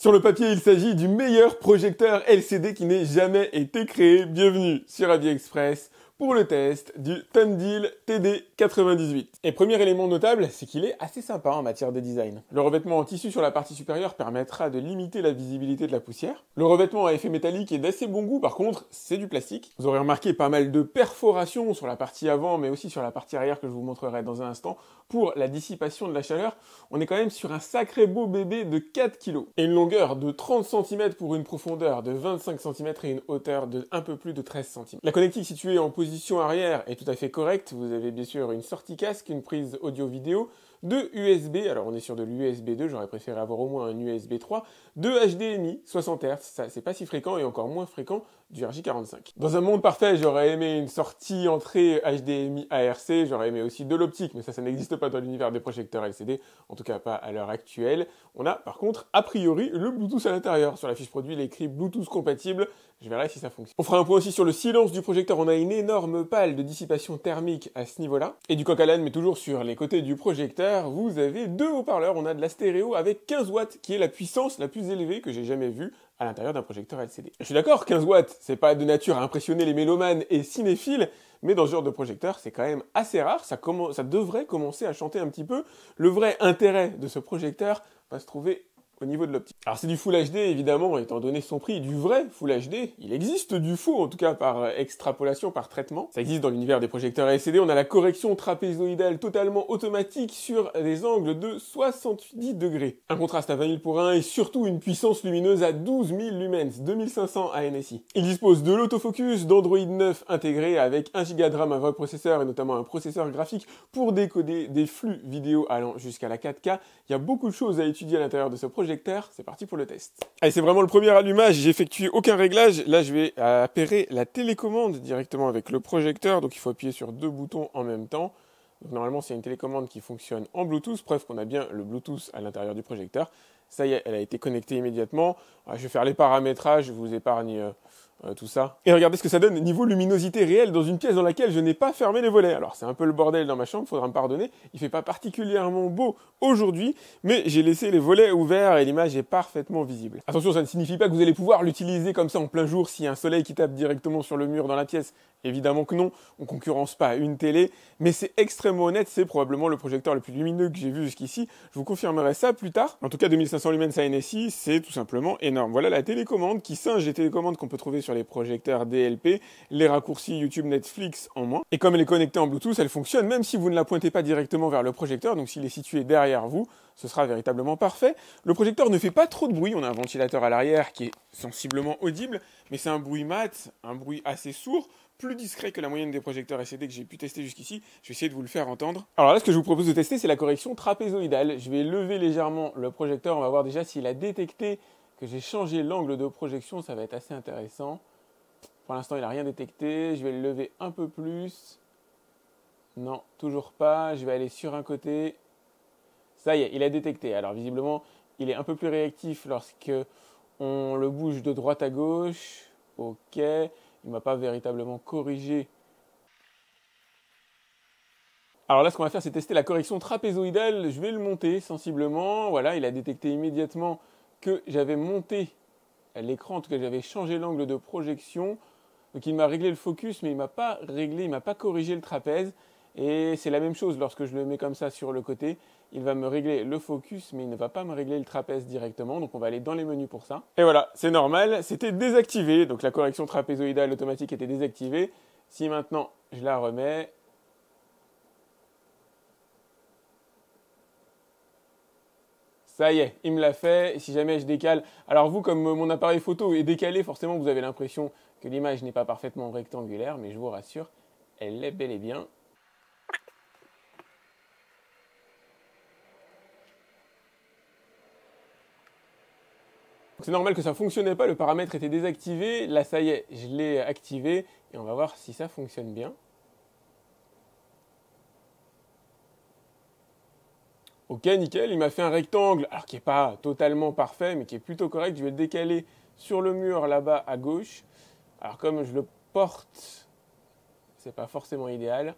Sur le papier, il s'agit du meilleur projecteur LCD qui n'ait jamais été créé. Bienvenue sur AviExpress pour le test du Tandil TD98. Et premier élément notable, c'est qu'il est assez sympa en matière de design. Le revêtement en tissu sur la partie supérieure permettra de limiter la visibilité de la poussière. Le revêtement à effet métallique est d'assez bon goût, par contre, c'est du plastique. Vous aurez remarqué pas mal de perforations sur la partie avant, mais aussi sur la partie arrière que je vous montrerai dans un instant pour la dissipation de la chaleur. On est quand même sur un sacré beau bébé de 4 kg. Et une longueur de 30 cm pour une profondeur de 25 cm et une hauteur de un peu plus de 13 cm. La connectique située en position arrière est tout à fait correcte. Vous avez bien sûr une sortie casque, une prise audio-vidéo, deux USB, alors on est sur de l'USB 2, j'aurais préféré avoir au moins un USB 3, deux HDMI 60 Hz, ça c'est pas si fréquent et encore moins fréquent du RJ45. Dans un monde parfait, j'aurais aimé une sortie entrée HDMI ARC, j'aurais aimé aussi de l'optique, mais ça n'existe pas dans l'univers des projecteurs LCD, en tout cas pas à l'heure actuelle. On a par contre, a priori, le Bluetooth à l'intérieur. Sur la fiche produit, il est écrit Bluetooth compatible, je verrai si ça fonctionne. On fera un point aussi sur le silence du projecteur, on a une énorme pale de dissipation thermique à ce niveau-là. Et du coq à l'âne, mais toujours sur les côtés du projecteur, vous avez deux haut-parleurs, on a de la stéréo avec 15 watts, qui est la puissance la plus élevée que j'ai jamais vue à l'intérieur d'un projecteur LCD. Je suis d'accord, 15 watts, c'est pas de nature à impressionner les mélomanes et cinéphiles, mais dans ce genre de projecteur, c'est quand même assez rare, ça devrait commencer à chanter un petit peu. Le vrai intérêt de ce projecteur va se trouver au niveau de l'optique. Alors c'est du Full HD évidemment, étant donné son prix, du vrai Full HD. Il existe du faux, en tout cas par extrapolation, par traitement. Ça existe dans l'univers des projecteurs LCD. On a la correction trapézoïdale totalement automatique sur des angles de 70 degrés. Un contraste à 20 000 pour 1 et surtout une puissance lumineuse à 12 000 lumens, 2500 ANSI. Il dispose de l'autofocus, d'Android 9 intégré avec 1 Go de RAM, un vrai processeur et notamment un processeur graphique pour décoder des flux vidéo allant jusqu'à la 4K. Il y a beaucoup de choses à étudier à l'intérieur de ce projecteur. C'est parti pour le test. Allez, c'est vraiment le premier allumage, j'ai effectué aucun réglage. Là, je vais appairer la télécommande directement avec le projecteur, donc il faut appuyer sur deux boutons en même temps. Donc normalement, c'est une télécommande qui fonctionne en Bluetooth, preuve qu'on a bien le Bluetooth à l'intérieur du projecteur. Ça y est, elle a été connectée immédiatement. Alors, je vais faire les paramétrages, je vous épargne tout ça. Et regardez ce que ça donne niveau luminosité réelle dans une pièce dans laquelle je n'ai pas fermé les volets. Alors c'est un peu le bordel dans ma chambre, faudra me pardonner. Il fait pas particulièrement beau aujourd'hui, mais j'ai laissé les volets ouverts et l'image est parfaitement visible. Attention, ça ne signifie pas que vous allez pouvoir l'utiliser comme ça en plein jour s'il y a un soleil qui tape directement sur le mur dans la pièce. Évidemment que non, on concurrence pas une télé, mais c'est extrêmement honnête, c'est probablement le projecteur le plus lumineux que j'ai vu jusqu'ici. Je vous confirmerai ça plus tard. En tout cas, 2500 lumens ANSI, c'est tout simplement énorme. Voilà la télécommande qui singe les télécommandes qu'on peut trouver sur les projecteurs DLP, les raccourcis YouTube, Netflix en moins. Et comme elle est connectée en Bluetooth, elle fonctionne même si vous ne la pointez pas directement vers le projecteur, donc s'il est situé derrière vous, ce sera véritablement parfait. Le projecteur ne fait pas trop de bruit, on a un ventilateur à l'arrière qui est sensiblement audible, mais c'est un bruit mat, un bruit assez sourd, plus discret que la moyenne des projecteurs LCD que j'ai pu tester jusqu'ici. Je vais essayer de vous le faire entendre. Alors là, ce que je vous propose de tester, c'est la correction trapézoïdale. Je vais lever légèrement le projecteur, on va voir déjà s'il a détecté que j'ai changé l'angle de projection, ça va être assez intéressant. Pour l'instant, il n'a rien détecté. Je vais le lever un peu plus. Non, toujours pas. Je vais aller sur un côté. Ça y est, il a détecté. Alors visiblement, il est un peu plus réactif lorsque on le bouge de droite à gauche. Ok. Il ne m'a pas véritablement corrigé. Alors là, ce qu'on va faire, c'est tester la correction trapézoïdale. Je vais le monter sensiblement. Voilà, il a détecté immédiatement que j'avais monté l'écran, en tout cas j'avais changé l'angle de projection. Donc il m'a réglé le focus, mais il m'a pas corrigé le trapèze. Et c'est la même chose lorsque je le mets comme ça sur le côté. Il va me régler le focus, mais il ne va pas me régler le trapèze directement. Donc on va aller dans les menus pour ça. Et voilà, c'est normal, c'était désactivé. Donc la correction trapézoïdale automatique était désactivée. Si maintenant je la remets, ça y est, il me l'a fait. Et si jamais je décale, alors vous, comme mon appareil photo est décalé, forcément vous avez l'impression que l'image n'est pas parfaitement rectangulaire, mais je vous rassure, elle l'est bel et bien. C'est normal que ça ne fonctionnait pas, le paramètre était désactivé. Là, ça y est, je l'ai activé et on va voir si ça fonctionne bien. Ok, nickel, il m'a fait un rectangle, alors qui n'est pas totalement parfait, mais qui est plutôt correct. Je vais le décaler sur le mur là-bas à gauche. Alors comme je le porte, c'est pas forcément idéal.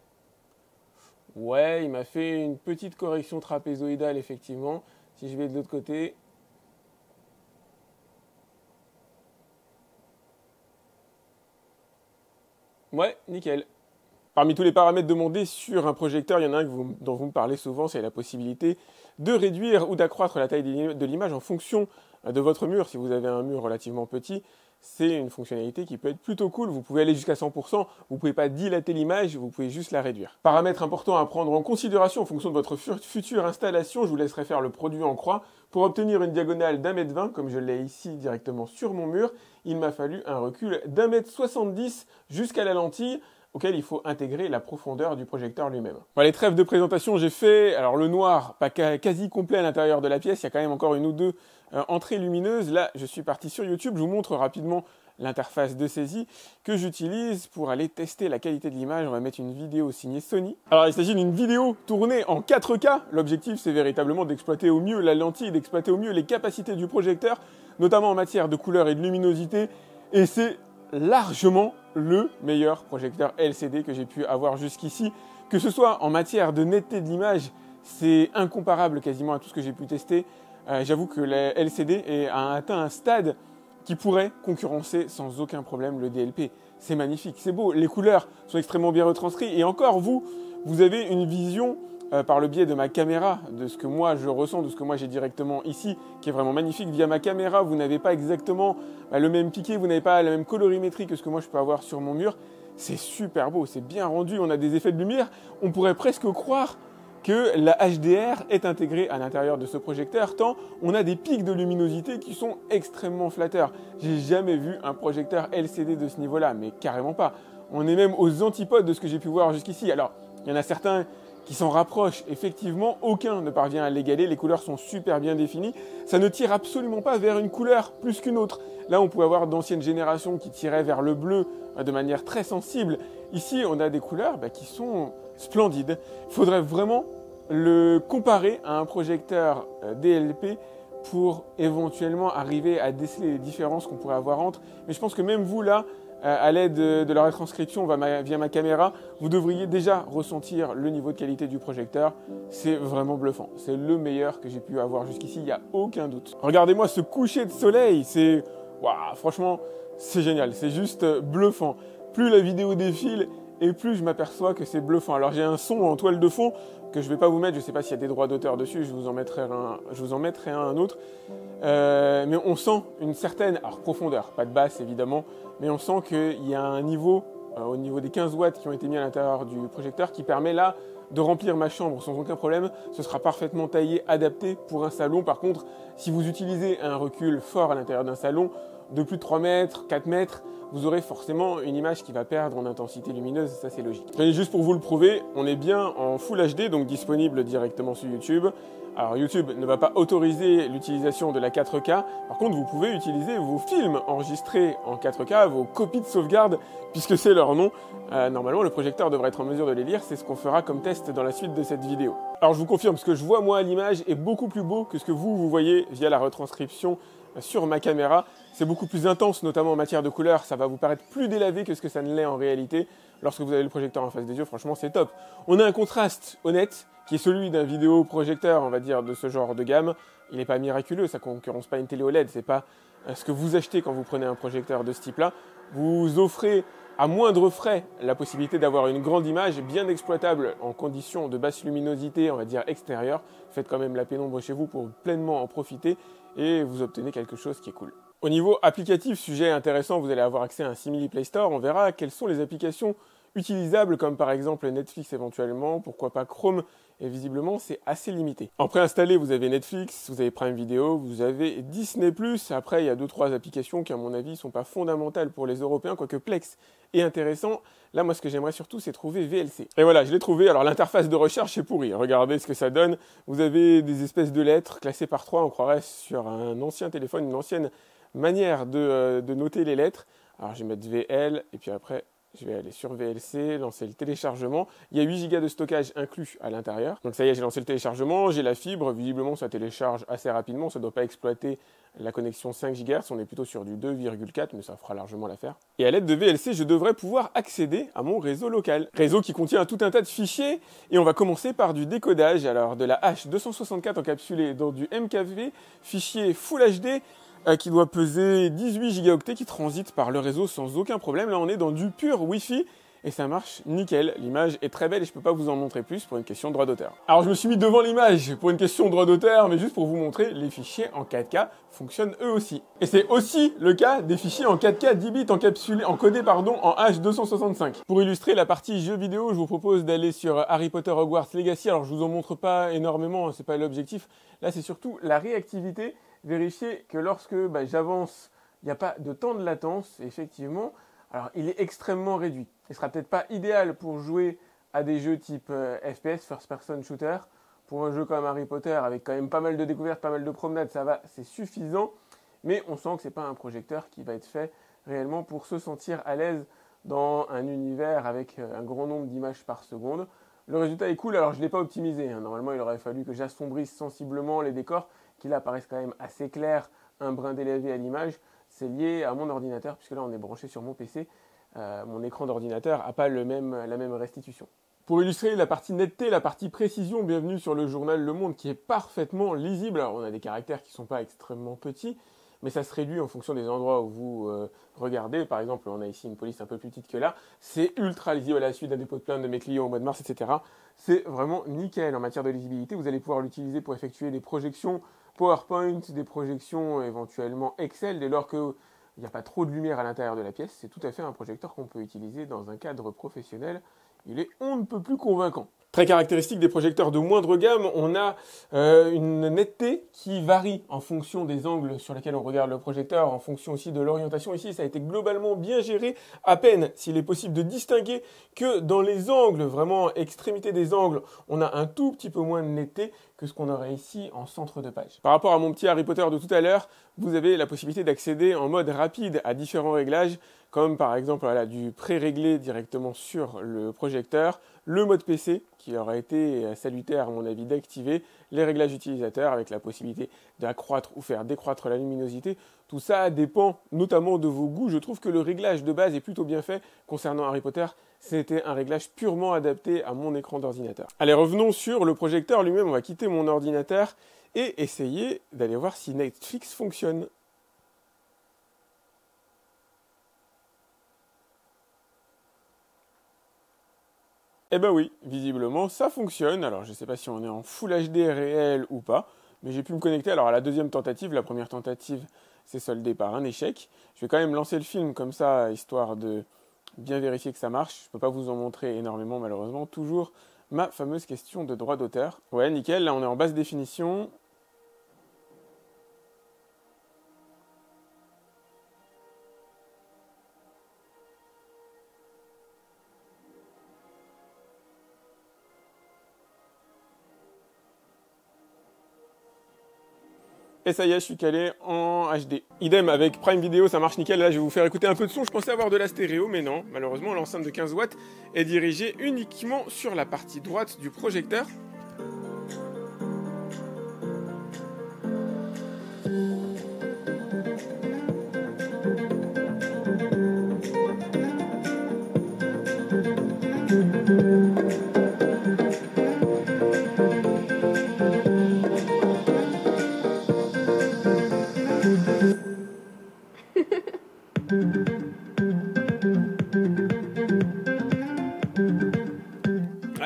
Ouais, il m'a fait une petite correction trapézoïdale, effectivement. Si je vais de l'autre côté, Ouais, nickel. Parmi tous les paramètres demandés sur un projecteur, il y en a un dont vous me parlez souvent, c'est la possibilité de réduire ou d'accroître la taille de l'image en fonction de votre mur. Si vous avez un mur relativement petit, c'est une fonctionnalité qui peut être plutôt cool. Vous pouvez aller jusqu'à 100%, vous ne pouvez pas dilater l'image, vous pouvez juste la réduire. Paramètre important à prendre en considération en fonction de votre future installation, je vous laisserai faire le produit en croix. Pour obtenir une diagonale d'1,20 m, comme je l'ai ici directement sur mon mur, il m'a fallu un recul d'1,70 m jusqu'à la lentille, auquel il faut intégrer la profondeur du projecteur lui-même. Bon, les trêves de présentation, j'ai fait, alors le noir, pas quasi complet à l'intérieur de la pièce, il y a quand même encore une ou deux entrées lumineuses. Là, je suis parti sur YouTube, je vous montre rapidement l'interface de saisie que j'utilise pour aller tester la qualité de l'image. On va mettre une vidéo signée Sony. Alors, il s'agit d'une vidéo tournée en 4K. L'objectif, c'est véritablement d'exploiter au mieux la lentille, d'exploiter au mieux les capacités du projecteur, notamment en matière de couleur et de luminosité. Et c'est largement le meilleur projecteur LCD que j'ai pu avoir jusqu'ici. Que ce soit en matière de netteté de l'image, c'est incomparable quasiment à tout ce que j'ai pu tester. J'avoue que la LCD a atteint un stade qui pourrait concurrencer sans aucun problème le DLP. C'est magnifique, c'est beau, les couleurs sont extrêmement bien retranscrites. Et encore, vous avez une vision par le biais de ma caméra, de ce que moi je ressens, de ce que moi j'ai directement ici, qui est vraiment magnifique. Via ma caméra, vous n'avez pas exactement le même piqué, vous n'avez pas la même colorimétrie que ce que moi je peux avoir sur mon mur. C'est super beau, c'est bien rendu, on a des effets de lumière. On pourrait presque croire que la HDR est intégrée à l'intérieur de ce projecteur, tant on a des pics de luminosité qui sont extrêmement flatteurs. J'ai jamais vu un projecteur LCD de ce niveau-là, mais carrément pas. On est même aux antipodes de ce que j'ai pu voir jusqu'ici. Alors, il y en a certains qui s'en rapprochent, effectivement, aucun ne parvient à l'égaler, les couleurs sont super bien définies, ça ne tire absolument pas vers une couleur plus qu'une autre. Là, on pouvait avoir d'anciennes générations qui tiraient vers le bleu de manière très sensible. Ici, on a des couleurs qui sont splendides. Il faudrait vraiment le comparer à un projecteur DLP pour éventuellement arriver à déceler les différences qu'on pourrait avoir entre. Mais je pense que même vous, là, à l'aide de la retranscription via ma caméra, vous devriez déjà ressentir le niveau de qualité du projecteur. C'est vraiment bluffant. C'est le meilleur que j'ai pu avoir jusqu'ici, il n'y a aucun doute. Regardez-moi ce coucher de soleil, c'est... Waouh, franchement, c'est génial, c'est juste bluffant. Plus la vidéo défile, et plus je m'aperçois que c'est bluffant. Alors j'ai un son en toile de fond que je ne vais pas vous mettre, je ne sais pas s'il y a des droits d'auteur dessus, je vous en mettrai un autre. Mais on sent une certaine profondeur, pas de basse évidemment, mais on sent qu'il y a un niveau, au niveau des 15 watts qui ont été mis à l'intérieur du projecteur, qui permet là de remplir ma chambre sans aucun problème. Ce sera parfaitement taillé, adapté pour un salon. Par contre, si vous utilisez un recul fort à l'intérieur d'un salon, de plus de 3 mètres, 4 mètres, vous aurez forcément une image qui va perdre en intensité lumineuse, ça c'est logique. Et juste pour vous le prouver, on est bien en Full HD, donc disponible directement sur YouTube. Alors YouTube ne va pas autoriser l'utilisation de la 4K, par contre vous pouvez utiliser vos films enregistrés en 4K, vos copies de sauvegarde, puisque c'est leur nom. Normalement le projecteur devrait être en mesure de les lire, c'est ce qu'on fera comme test dans la suite de cette vidéo. Alors je vous confirme, ce que je vois moi à l'image est beaucoup plus beau que ce que vous voyez via la retranscription sur ma caméra. C'est beaucoup plus intense, notamment en matière de couleur, ça va vous paraître plus délavé que ce que ça ne l'est en réalité. Lorsque vous avez le projecteur en face des yeux, franchement c'est top. On a un contraste honnête, qui est celui d'un vidéoprojecteur, on va dire, de ce genre de gamme. Il n'est pas miraculeux, ça ne concurrence pas une télé OLED, c'est pas ce que vous achetez quand vous prenez un projecteur de ce type-là. Vous offrez à moindre frais la possibilité d'avoir une grande image bien exploitable en conditions de basse luminosité, on va dire extérieure. Faites quand même la pénombre chez vous pour pleinement en profiter et vous obtenez quelque chose qui est cool. Au niveau applicatif, sujet intéressant, vous allez avoir accès à un Simili Play Store. On verra quelles sont les applications utilisables, comme par exemple Netflix éventuellement, pourquoi pas Chrome, et visiblement c'est assez limité. En préinstallé, vous avez Netflix, vous avez Prime Video, vous avez Disney+, après il y a 2-3 applications qui à mon avis ne sont pas fondamentales pour les Européens, quoique Plex est intéressant. Là moi ce que j'aimerais surtout c'est trouver VLC. Et voilà, je l'ai trouvé, alors l'interface de recherche est pourrie, regardez ce que ça donne. Vous avez des espèces de lettres classées par 3, on croirait sur un ancien téléphone, une ancienne manière de noter les lettres. Alors je vais mettre VL, et puis après je vais aller sur VLC, lancer le téléchargement. Il y a 8 Go de stockage inclus à l'intérieur. Donc ça y est, j'ai lancé le téléchargement, j'ai la fibre. Visiblement, ça télécharge assez rapidement. Ça ne doit pas exploiter la connexion 5 GHz. On est plutôt sur du 2,4, mais ça fera largement l'affaire. Et à l'aide de VLC, je devrais pouvoir accéder à mon réseau local. Réseau qui contient tout un tas de fichiers. Et on va commencer par du décodage. Alors de la H264 encapsulée dans du MKV, fichier Full HD, qui doit peser 18 gigaoctets, qui transite par le réseau sans aucun problème. Là, on est dans du pur Wi-Fi. et ça marche nickel. L'image est très belle et je peux pas vous en montrer plus pour une question de droit d'auteur. Alors je me suis mis devant l'image pour une question de droit d'auteur, mais juste pour vous montrer, les fichiers en 4K fonctionnent eux aussi. Et c'est aussi le cas des fichiers en 4K 10 bits encodés en H265. Pour illustrer la partie jeux vidéo, je vous propose d'aller sur Harry Potter Hogwarts Legacy. Alors je vous en montre pas énormément, c'est pas l'objectif. Là c'est surtout la réactivité. Vérifiez que lorsque j'avance, il n'y a pas de temps de latence, effectivement. Alors, il est extrêmement réduit. Il ne sera peut-être pas idéal pour jouer à des jeux type FPS, First Person Shooter. Pour un jeu comme Harry Potter, avec quand même pas mal de découvertes, pas mal de promenades, ça va, c'est suffisant. Mais on sent que ce n'est pas un projecteur qui va être fait réellement pour se sentir à l'aise dans un univers avec un grand nombre d'images par seconde. Le résultat est cool, alors je ne l'ai pas optimisé. Normalement, il aurait fallu que j'assombrisse sensiblement les décors, qui là paraissent quand même assez clairs, un brin d'élevé à l'image. C'est lié à mon ordinateur, puisque là on est branché sur mon PC. Mon écran d'ordinateur n'a pas la même restitution. Pour illustrer la partie netteté, la partie précision, bienvenue sur le journal Le Monde qui est parfaitement lisible. Alors on a des caractères qui ne sont pas extrêmement petits, mais ça se réduit en fonction des endroits où vous regardez. Par exemple, on a ici une police un peu plus petite que là. C'est ultra lisible à la suite d'un dépôt de plainte de mes clients au mois de mars, etc. C'est vraiment nickel en matière de lisibilité. Vous allez pouvoir l'utiliser pour effectuer des projections PowerPoint, des projections éventuellement Excel, dès lors qu'il n'y a pas trop de lumière à l'intérieur de la pièce. C'est tout à fait un projecteur qu'on peut utiliser dans un cadre professionnel. Il est on ne peut plus convaincant. Très caractéristique des projecteurs de moindre gamme, on a une netteté qui varie en fonction des angles sur lesquels on regarde le projecteur, en fonction aussi de l'orientation. Ici, ça a été globalement bien géré, à peine s'il est possible de distinguer que dans les angles, vraiment extrémité des angles, on a un tout petit peu moins de netteté que ce qu'on aurait ici en centre de page. Par rapport à mon petit Harry Potter de tout à l'heure, vous avez la possibilité d'accéder en mode rapide à différents réglages, comme par exemple du pré-réglé directement sur le projecteur, le mode PC qui aurait été salutaire à mon avis d'activer, les réglages utilisateurs avec la possibilité d'accroître ou faire décroître la luminosité. Tout ça dépend notamment de vos goûts. Je trouve que le réglage de base est plutôt bien fait concernant Harry Potter. C'était un réglage purement adapté à mon écran d'ordinateur. Allez, revenons sur le projecteur lui-même. On va quitter mon ordinateur et essayer d'aller voir si Netflix fonctionne. Eh ben oui, visiblement ça fonctionne. Alors je ne sais pas si on est en Full HD réel ou pas, mais j'ai pu me connecter. Alors à la deuxième tentative, la première tentative s'est soldée par un échec. Je vais quand même lancer le film comme ça, histoire de bien vérifier que ça marche. Je ne peux pas vous en montrer énormément malheureusement. Toujours ma fameuse question de droit d'auteur. Ouais, nickel, là on est en basse définition. Et ça y est, je suis calé en HD. Idem avec Prime Video, ça marche nickel. Là, je vais vous faire écouter un peu de son. Je pensais avoir de la stéréo, mais non. Malheureusement, l'enceinte de 15 watts est dirigée uniquement sur la partie droite du projecteur.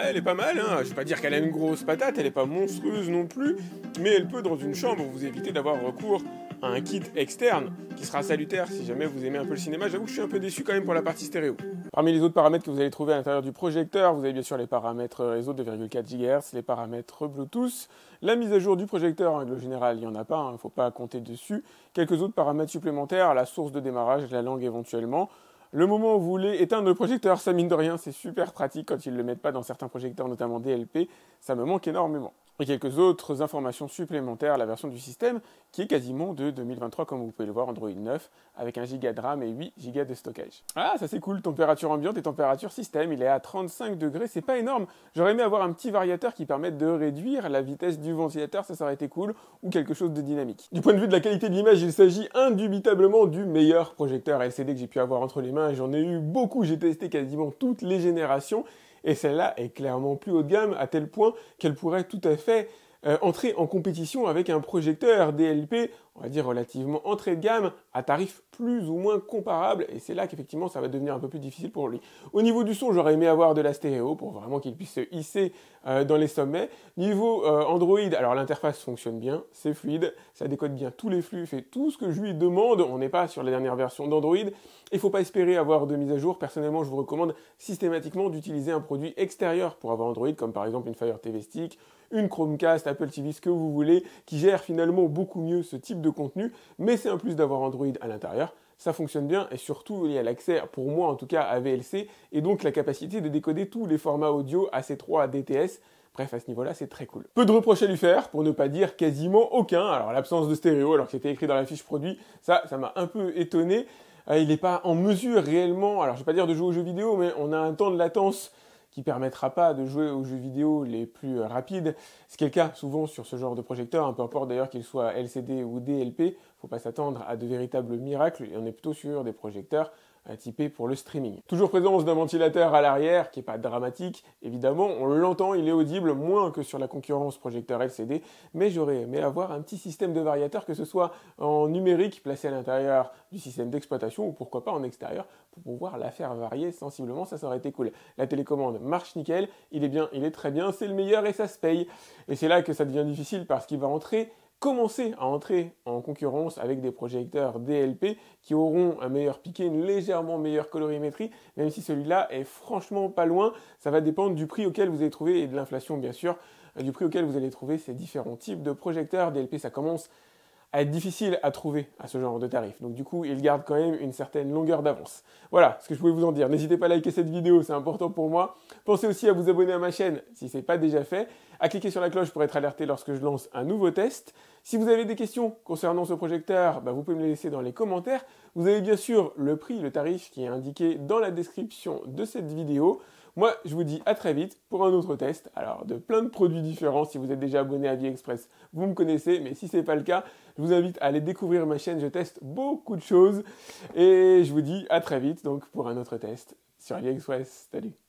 Elle est pas mal, hein. Je vais pas dire qu'elle a une grosse patate, elle est pas monstrueuse non plus, mais elle peut dans une chambre vous éviter d'avoir recours à un kit externe qui sera salutaire si jamais vous aimez un peu le cinéma. J'avoue que je suis un peu déçu quand même pour la partie stéréo. Parmi les autres paramètres que vous allez trouver à l'intérieur du projecteur, vous avez bien sûr les paramètres réseau 2,4 GHz, les paramètres Bluetooth, la mise à jour du projecteur, en règle générale, il n'y en a pas, il ne faut pas compter dessus, quelques autres paramètres supplémentaires, la source de démarrage, la langue éventuellement. Le moment où vous voulez éteindre le projecteur, ça mine de rien, c'est super pratique quand ils ne le mettent pas dans certains projecteurs, notamment DLP, ça me manque énormément. Et quelques autres informations supplémentaires, la version du système qui est quasiment de 2023 comme vous pouvez le voir, Android 9 avec 1 Go de RAM et 8 Go de stockage. Ah, ça c'est cool, température ambiante et température système, il est à 35 degrés, c'est pas énorme. J'aurais aimé avoir un petit variateur qui permette de réduire la vitesse du ventilateur, ça aurait été cool, ou quelque chose de dynamique. Du point de vue de la qualité de l'image, il s'agit indubitablement du meilleur projecteur LCD que j'ai pu avoir entre les mains, j'en ai eu beaucoup, j'ai testé quasiment toutes les générations, et celle-là est clairement plus haut de gamme, à tel point qu'elle pourrait tout à fait entrer en compétition avec un projecteur DLP on va dire relativement entrée de gamme, à tarif plus ou moins comparable, et c'est là qu'effectivement ça va devenir un peu plus difficile pour lui. Au niveau du son, j'aurais aimé avoir de la stéréo pour vraiment qu'il puisse se hisser dans les sommets. Niveau Android, alors l'interface fonctionne bien, c'est fluide, ça décode bien tous les flux, fait tout ce que je lui demande, on n'est pas sur la dernière version d'Android, il ne faut pas espérer avoir de mise à jour. Personnellement, je vous recommande systématiquement d'utiliser un produit extérieur pour avoir Android, comme par exemple une Fire TV Stick, une Chromecast, Apple TV, ce que vous voulez, qui gère finalement beaucoup mieux ce type de contenu, mais c'est un plus d'avoir Android à l'intérieur. Ça fonctionne bien et surtout il y a l'accès, pour moi en tout cas, à VLC et donc la capacité de décoder tous les formats audio AC3 à DTS. Bref, à ce niveau-là, c'est très cool. Peu de reproches à lui faire, pour ne pas dire quasiment aucun. Alors l'absence de stéréo, alors que c'était écrit dans la fiche produit, ça m'a un peu étonné. Il n'est pas en mesure réellement, alors je ne vais pas dire de jouer aux jeux vidéo, mais on a un temps de latence qui permettra pas de jouer aux jeux vidéo les plus rapides. Ce qui est le cas souvent sur ce genre de projecteur, peu importe d'ailleurs qu'il soit LCD ou DLP, faut pas s'attendre à de véritables miracles, et on est plutôt sur des projecteurs typés pour le streaming. Toujours présence d'un ventilateur à l'arrière, qui n'est pas dramatique, évidemment, on l'entend, il est audible moins que sur la concurrence projecteur LCD, mais j'aurais aimé avoir un petit système de variateur, que ce soit en numérique, placé à l'intérieur du système d'exploitation, ou pourquoi pas en extérieur, pour pouvoir la faire varier sensiblement, ça aurait été cool. La télécommande marche nickel, il est bien, il est très bien, c'est le meilleur et ça se paye. Et c'est là que ça devient difficile, parce qu'il va commencer à entrer en concurrence avec des projecteurs DLP qui auront un meilleur piqué, une légèrement meilleure colorimétrie, même si celui-là est franchement pas loin. Ça va dépendre du prix auquel vous allez trouver, et de l'inflation bien sûr, du prix auquel vous allez trouver ces différents types de projecteurs. DLP, ça commence à être difficile à trouver à ce genre de tarif. Donc du coup, il garde quand même une certaine longueur d'avance. Voilà ce que je pouvais vous en dire. N'hésitez pas à liker cette vidéo, c'est important pour moi. Pensez aussi à vous abonner à ma chaîne si ce n'est pas déjà fait, à cliquer sur la cloche pour être alerté lorsque je lance un nouveau test. Si vous avez des questions concernant ce projecteur, vous pouvez me les laisser dans les commentaires. Vous avez bien sûr le prix, le tarif qui est indiqué dans la description de cette vidéo. Moi, je vous dis à très vite pour un autre test. Alors, de plein de produits différents. Si vous êtes déjà abonné à AliExpress, vous me connaissez. Mais si ce n'est pas le cas, je vous invite à aller découvrir ma chaîne. Je teste beaucoup de choses. Et je vous dis à très vite donc pour un autre test sur AliExpress. Salut!